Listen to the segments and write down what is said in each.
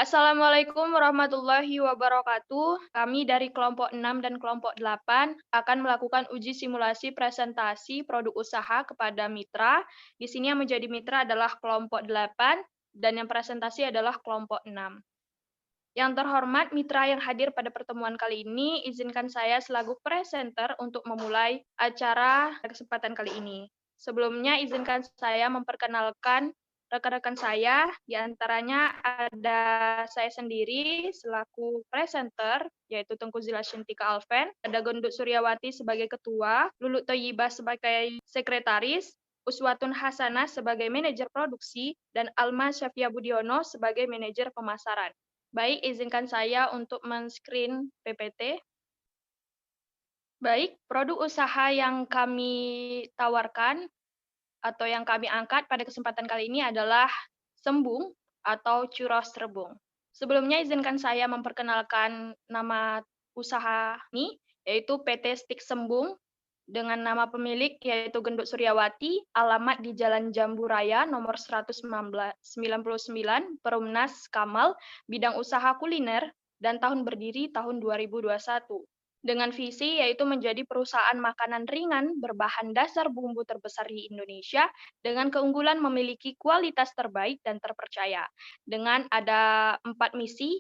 Assalamualaikum warahmatullahi wabarakatuh. Kami dari kelompok 6 dan kelompok 8 akan melakukan uji simulasi presentasi produk usaha kepada mitra. Di sini yang menjadi mitra adalah kelompok 8 dan yang presentasi adalah kelompok 6. Yang terhormat mitra yang hadir pada pertemuan kali ini, izinkan saya selaku presenter untuk memulai acara kesempatan kali ini. Sebelumnya izinkan saya memperkenalkan rekan-rekan saya, di antaranya ada saya sendiri selaku presenter, yaitu Tengku Zila Shintika Alven, ada Gendut Suryawati sebagai ketua, Lulut Toyibah sebagai sekretaris, Uswatun Hasanah sebagai manajer produksi, dan Alma Syafia Budiono sebagai manajer pemasaran. Baik, izinkan saya untuk men-screen PPT. Baik, produk usaha yang kami tawarkan atau yang kami angkat pada kesempatan kali ini adalah Sembung atau Churros Rebung. Sebelumnya izinkan saya memperkenalkan nama usaha ini, yaitu PT Stik Sembung, dengan nama pemilik yaitu Gendut Suryawati, alamat di Jalan Jambu Raya nomor 199, Perumnas Kamal, bidang usaha kuliner, dan tahun berdiri tahun 2021. Dengan visi yaitu menjadi perusahaan makanan ringan berbahan dasar bumbu terbesar di Indonesia dengan keunggulan memiliki kualitas terbaik dan terpercaya. Dengan ada 4 misi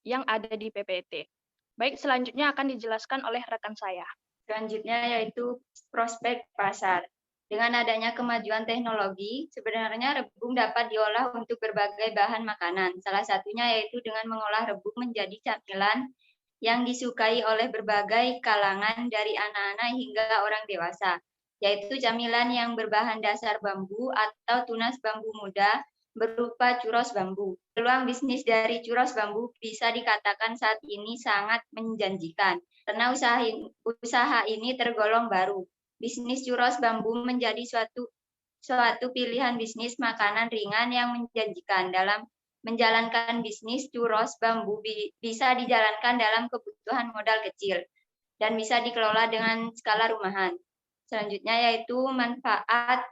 yang ada di PPT. Baik, selanjutnya akan dijelaskan oleh rekan saya. Selanjutnya yaitu prospek pasar. Dengan adanya kemajuan teknologi, sebenarnya rebung dapat diolah untuk berbagai bahan makanan. Salah satunya yaitu dengan mengolah rebung menjadi camilan yang disukai oleh berbagai kalangan dari anak-anak hingga orang dewasa, yaitu camilan yang berbahan dasar bambu atau tunas bambu muda berupa churros bambu. Peluang bisnis dari churros bambu bisa dikatakan saat ini sangat menjanjikan, karena usaha ini tergolong baru. Bisnis churros bambu menjadi suatu pilihan bisnis makanan ringan yang menjanjikan. Dalam menjalankan bisnis churros bambu bisa dijalankan dalam kebutuhan modal kecil dan bisa dikelola dengan skala rumahan. Selanjutnya yaitu manfaat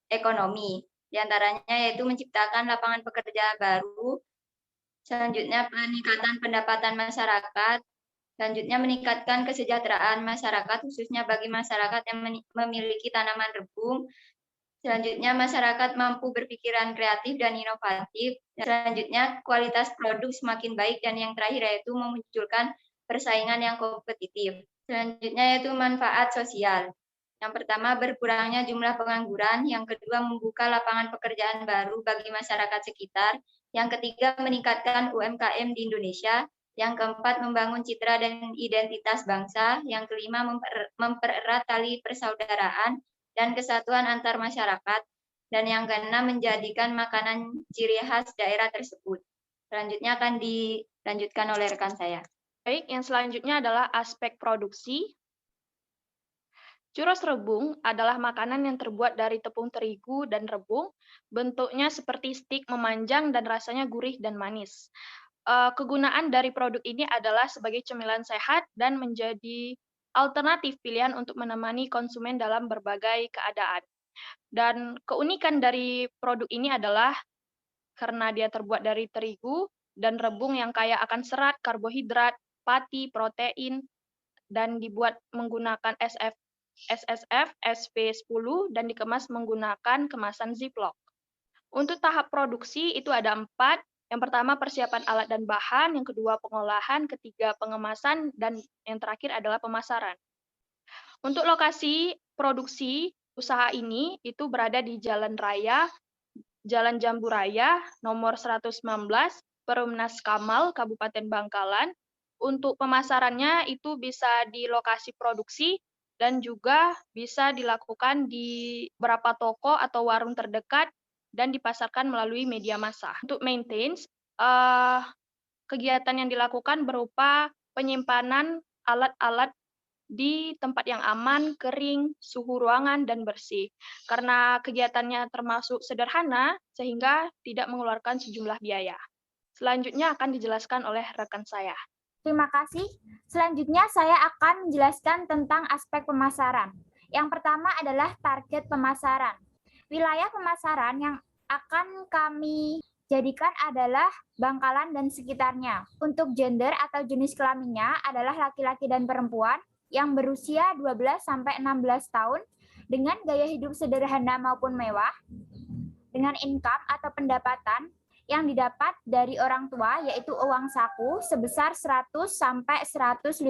ekonomi. Di antaranya yaitu menciptakan lapangan pekerjaan baru. Selanjutnya peningkatan pendapatan masyarakat. Selanjutnya meningkatkan kesejahteraan masyarakat khususnya bagi masyarakat yang memiliki tanaman rebung. Selanjutnya, masyarakat mampu berpikiran kreatif dan inovatif. Selanjutnya, kualitas produk semakin baik. Dan yang terakhir yaitu memunculkan persaingan yang kompetitif. Selanjutnya yaitu manfaat sosial. Yang pertama, berkurangnya jumlah pengangguran. Yang kedua, membuka lapangan pekerjaan baru bagi masyarakat sekitar. Yang ketiga, meningkatkan UMKM di Indonesia. Yang keempat, membangun citra dan identitas bangsa. Yang kelima, mempererat tali persaudaraan dan kesatuan antar masyarakat, dan yang keenam menjadikan makanan ciri khas daerah tersebut. Selanjutnya akan dilanjutkan oleh rekan saya. Baik, yang selanjutnya adalah aspek produksi. Churros rebung adalah makanan yang terbuat dari tepung terigu dan rebung, bentuknya seperti stik memanjang dan rasanya gurih dan manis. Kegunaan dari produk ini adalah sebagai cemilan sehat dan menjadi alternatif pilihan untuk menemani konsumen dalam berbagai keadaan. Dan keunikan dari produk ini adalah karena dia terbuat dari terigu dan rebung yang kaya akan serat, karbohidrat, pati, protein, dan dibuat menggunakan SSF SP10 dan dikemas menggunakan kemasan Ziploc. Untuk tahap produksi itu ada 4. Yang pertama persiapan alat dan bahan, yang kedua pengolahan, ketiga pengemasan, dan yang terakhir adalah pemasaran. Untuk lokasi produksi usaha ini itu berada di Jalan Jambu Raya, nomor 119, Perumnas Kamal, Kabupaten Bangkalan. Untuk pemasarannya itu bisa di lokasi produksi dan juga bisa dilakukan di beberapa toko atau warung terdekat dan dipasarkan melalui media massa. Untuk maintenance, kegiatan yang dilakukan berupa penyimpanan alat-alat di tempat yang aman, kering, suhu ruangan, dan bersih. Karena kegiatannya termasuk sederhana, sehingga tidak mengeluarkan sejumlah biaya. Selanjutnya akan dijelaskan oleh rekan saya. Terima kasih. Selanjutnya saya akan menjelaskan tentang aspek pemasaran. Yang pertama adalah target pemasaran. Wilayah pemasaran yang akan kami Jadikan adalah Bangkalan dan sekitarnya. Untuk gender atau jenis kelaminnya adalah laki-laki dan perempuan yang berusia 12 sampai 16 tahun dengan gaya hidup sederhana maupun mewah, dengan income atau pendapatan yang didapat dari orang tua yaitu uang saku sebesar 100 sampai 150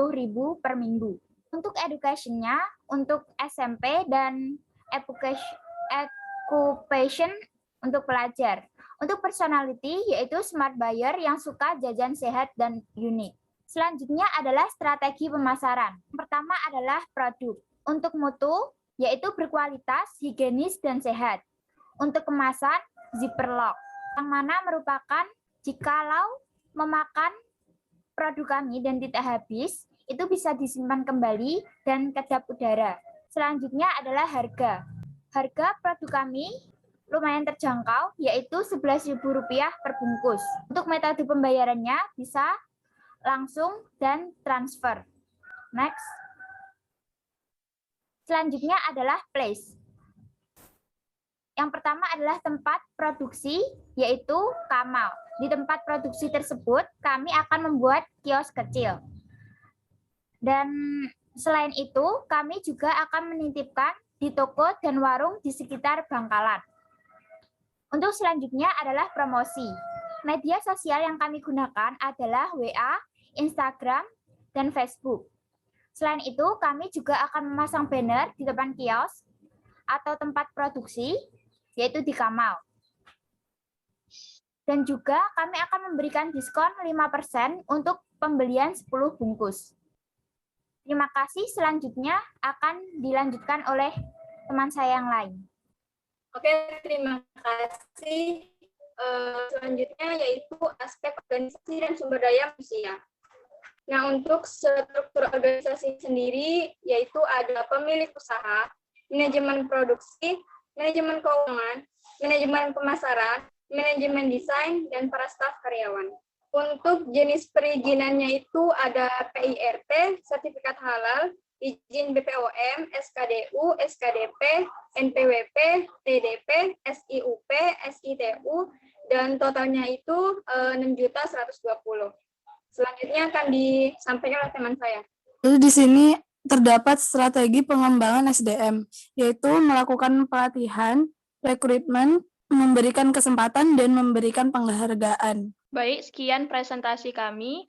ribu per minggu. Untuk education-nya, untuk SMP dan occupation untuk pelajar. Untuk personality, yaitu smart buyer yang suka jajan sehat dan unik. Selanjutnya adalah strategi pemasaran. Pertama adalah produk. Untuk mutu, yaitu berkualitas, higienis, dan sehat. Untuk kemasan, zipperlock, yang mana merupakan jikalau memakan produk kami dan tidak habis, itu bisa disimpan kembali dan kedap udara. Selanjutnya adalah harga. Harga produk kami lumayan terjangkau, yaitu Rp11.000 per bungkus. Untuk metode pembayarannya bisa langsung dan transfer. Next. Selanjutnya adalah place. Yang pertama adalah tempat produksi, yaitu Kamal. Di tempat produksi tersebut, kami akan membuat kios kecil. Dan selain itu, kami juga akan menitipkan di toko dan warung di sekitar Bangkalan. Untuk selanjutnya adalah promosi. Media sosial yang kami gunakan adalah WA, Instagram, dan Facebook. Selain itu, kami juga akan memasang banner di depan kios atau tempat produksi, yaitu di Kamal. Dan juga kami akan memberikan diskon 5% untuk pembelian 10 bungkus. Terima kasih, selanjutnya akan dilanjutkan oleh teman saya yang lain. Oke, terima kasih. Selanjutnya yaitu aspek organisasi dan sumber daya manusia. Nah, untuk struktur organisasi sendiri yaitu ada pemilik usaha, manajemen produksi, manajemen keuangan, manajemen pemasaran, manajemen desain, dan para staf karyawan. Untuk jenis perizinannya itu ada PIRT, sertifikat halal, izin BPOM, SKDU, SKDP, NPWP, TDP, SIUP, SITU, dan totalnya itu 6.120.000. Selanjutnya akan disampaikan oleh teman saya. Lalu di sini terdapat strategi pengembangan SDM, yaitu melakukan pelatihan, rekrutmen, memberikan kesempatan, dan memberikan penghargaan. Baik, sekian presentasi kami.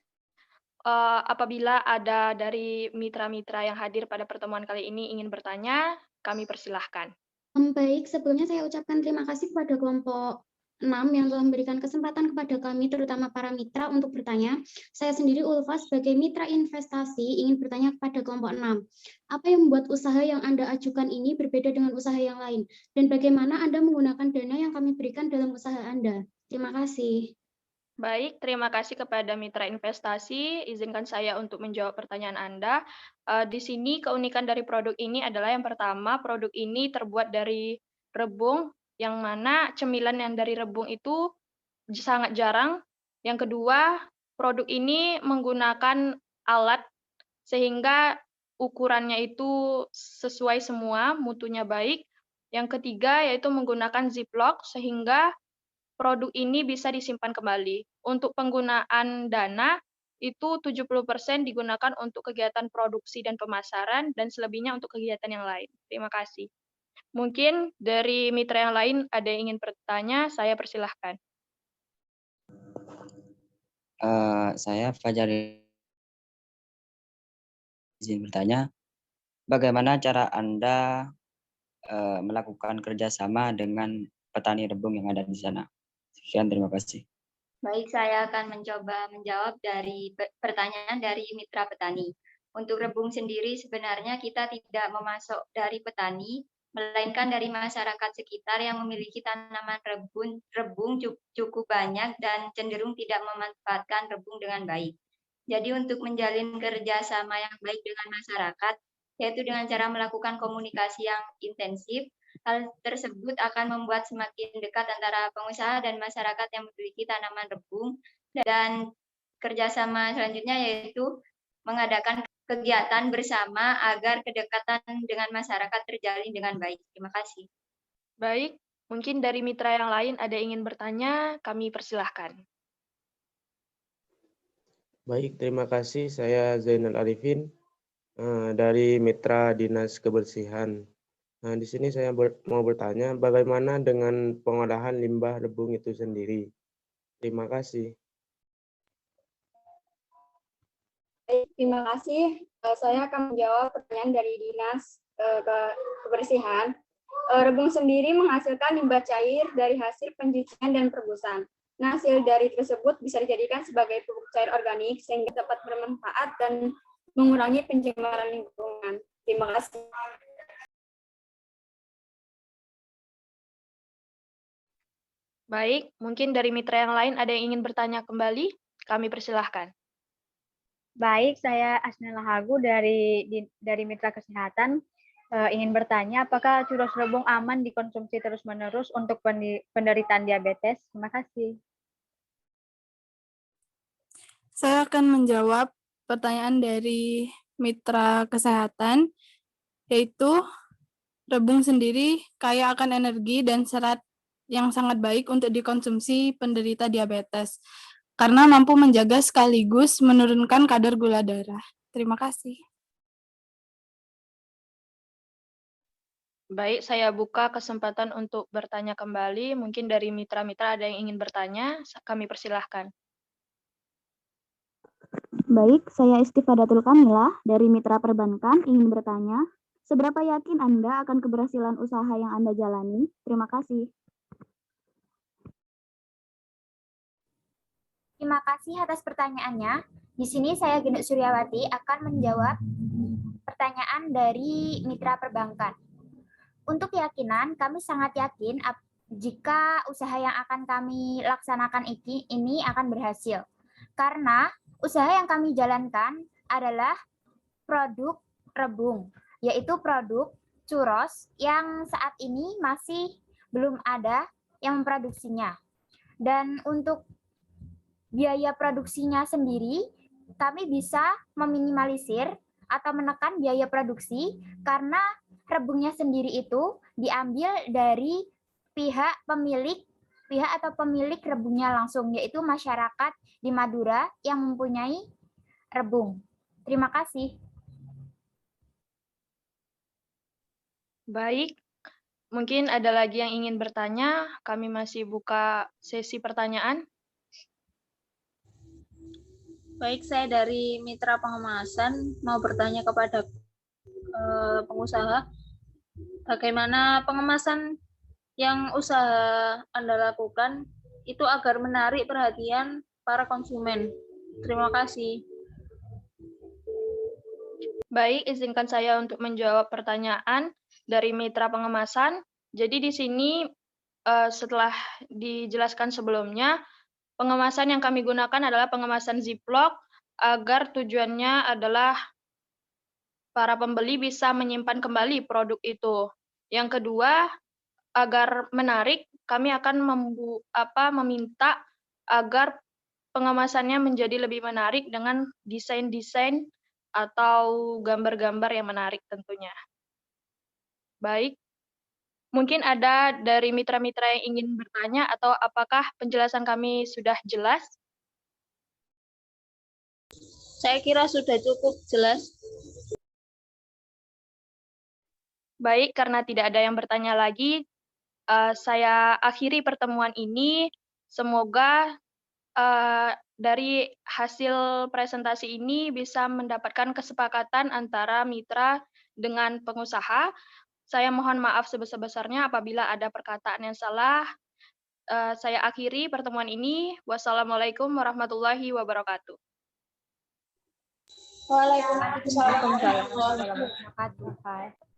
Apabila ada dari mitra-mitra yang hadir pada pertemuan kali ini ingin bertanya, kami persilahkan. Baik, sebelumnya saya ucapkan terima kasih kepada kelompok 6 yang telah memberikan kesempatan kepada kami, terutama para mitra, untuk bertanya. Saya sendiri, Ulfa, sebagai mitra investasi, ingin bertanya kepada kelompok 6. Apa yang membuat usaha yang Anda ajukan ini berbeda dengan usaha yang lain? Dan bagaimana Anda menggunakan dana yang kami berikan dalam usaha Anda? Terima kasih. Baik, terima kasih kepada mitra investasi. Izinkan saya untuk menjawab pertanyaan Anda. Di sini keunikan dari produk ini adalah yang pertama, produk ini terbuat dari rebung, yang mana cemilan yang dari rebung itu sangat jarang. Yang kedua, produk ini menggunakan alat sehingga ukurannya itu sesuai semua, mutunya baik. Yang ketiga yaitu menggunakan ziplock sehingga produk ini bisa disimpan kembali. Untuk penggunaan dana, itu 70% digunakan untuk kegiatan produksi dan pemasaran, dan selebihnya untuk kegiatan yang lain. Terima kasih. Mungkin dari mitra yang lain ada yang ingin bertanya, saya persilahkan. Saya Fajar, izin bertanya, bagaimana cara Anda melakukan kerjasama dengan petani rebung yang ada di sana? Sekian, terima kasih. Baik, saya akan mencoba menjawab dari pertanyaan dari mitra petani. Untuk rebung sendiri sebenarnya kita tidak memasok dari petani, melainkan dari masyarakat sekitar yang memiliki tanaman rebung cukup banyak dan cenderung tidak memanfaatkan rebung dengan baik. Jadi untuk menjalin kerjasama yang baik dengan masyarakat, yaitu dengan cara melakukan komunikasi yang intensif, hal tersebut akan membuat semakin dekat antara pengusaha dan masyarakat yang memiliki tanaman rebung. Dan kerjasama selanjutnya yaitu mengadakan kegiatan bersama agar kedekatan dengan masyarakat terjalin dengan baik. Terima kasih. Baik, Mungkin dari mitra yang lain ada yang ingin bertanya, kami persilahkan. Baik, terima kasih. Saya Zainal Arifin dari Mitra Dinas Kebersihan. Nah, di sini saya mau bertanya, bagaimana dengan pengolahan limbah rebung itu sendiri? Terima kasih. Baik, terima kasih. Saya akan menjawab pertanyaan dari Dinas Kebersihan. Rebung sendiri menghasilkan limbah cair dari hasil pencucian dan perebusan. Nah, hasil dari tersebut bisa dijadikan sebagai pupuk cair organik sehingga dapat bermanfaat dan mengurangi pencemaran lingkungan. Terima kasih. Baik, mungkin dari mitra yang lain ada yang ingin bertanya kembali, kami persilahkan. Baik, saya Asnela Hagu dari Mitra Kesehatan. Ingin bertanya, apakah churros rebung aman dikonsumsi terus-menerus untuk penderitaan diabetes? Terima kasih. Saya akan menjawab pertanyaan dari Mitra Kesehatan, yaitu rebung sendiri kaya akan energi dan serat yang sangat baik untuk dikonsumsi penderita diabetes, karena mampu menjaga sekaligus menurunkan kadar gula darah. Terima kasih. Baik, saya buka kesempatan untuk bertanya kembali. Mungkin dari mitra-mitra ada yang ingin bertanya, kami persilahkan. Baik, saya Istifadatul Kamila dari Mitra Perbankan ingin bertanya, seberapa yakin Anda akan keberhasilan usaha yang Anda jalani? Terima kasih. Terima kasih atas pertanyaannya. Di sini saya Gendut Suryawati akan menjawab pertanyaan dari Mitra Perbankan. Untuk keyakinan, kami sangat yakin jika usaha yang akan kami laksanakan ini akan berhasil. Karena usaha yang kami jalankan adalah produk rebung, yaitu produk churros yang saat ini masih belum ada yang memproduksinya. Dan untuk biaya produksinya sendiri, kami bisa meminimalisir atau menekan biaya produksi karena rebungnya sendiri itu diambil dari pihak atau pemilik rebungnya langsung, yaitu masyarakat di Madura yang mempunyai rebung. Terima kasih. Baik, mungkin ada lagi yang ingin bertanya. Kami masih buka sesi pertanyaan. Baik, saya dari Mitra Pengemasan mau bertanya kepada pengusaha, bagaimana pengemasan yang usaha Anda lakukan itu agar menarik perhatian para konsumen. Terima kasih. Baik, izinkan saya untuk menjawab pertanyaan dari Mitra Pengemasan. Jadi di sini setelah dijelaskan sebelumnya, pengemasan yang kami gunakan adalah pengemasan Ziplock agar tujuannya adalah para pembeli bisa menyimpan kembali produk itu. Yang kedua, agar menarik, kami akan meminta agar pengemasannya menjadi lebih menarik dengan desain-desain atau gambar-gambar yang menarik tentunya. Baik, mungkin ada dari mitra-mitra yang ingin bertanya atau apakah penjelasan kami sudah jelas? Saya kira sudah cukup jelas. Baik, karena tidak ada yang bertanya lagi, saya akhiri pertemuan ini. Semoga dari hasil presentasi ini bisa mendapatkan kesepakatan antara mitra dengan pengusaha. Saya mohon maaf sebesar-besarnya apabila ada perkataan yang salah. Saya akhiri pertemuan ini. Wassalamualaikum warahmatullahi wabarakatuh. Waalaikumsalam warahmatullahi wabarakatuh.